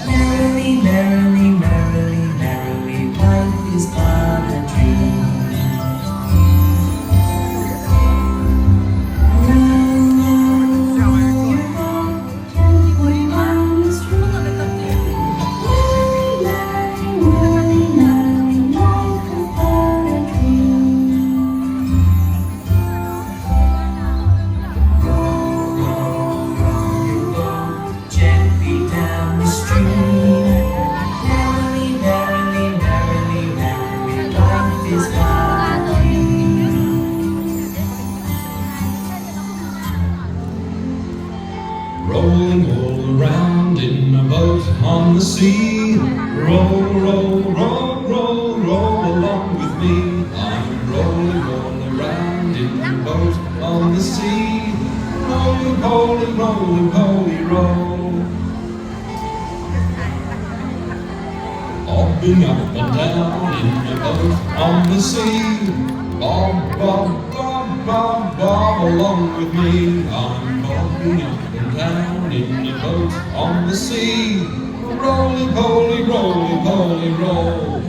Merrily, merrily, merrily, merrily, life is but a dream. Row, row your boat gently down the stream. Merrily, merrily, merrily, merrily, life is but a dream. Row, row, row your boat gently down the stream. Merrily, merrily, merrily, merrily, life is but a dream. Rolling all around in a boat on the sea. Roll, roll, roll, roll, roll along with me. I'm rolling all around in a boat on the sea. Rolling, rolling, rolling, rolling, roll. Bobbing up and down in a boat on the sea. Bob, bob, bob, bob, bob along with me. I'm bobbing up and down in a boat on the sea. Rolling, poly, rolling, poly, roll.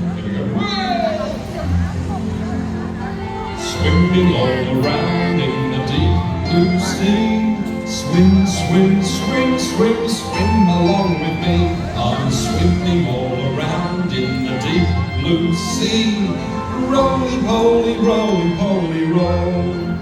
Swimming all around in the deep blue sea. Swim, swim, swim, swim, swim along with me. I'm swimming all around in the deep blue sea. Rolling, poly, rolling, poly, roll.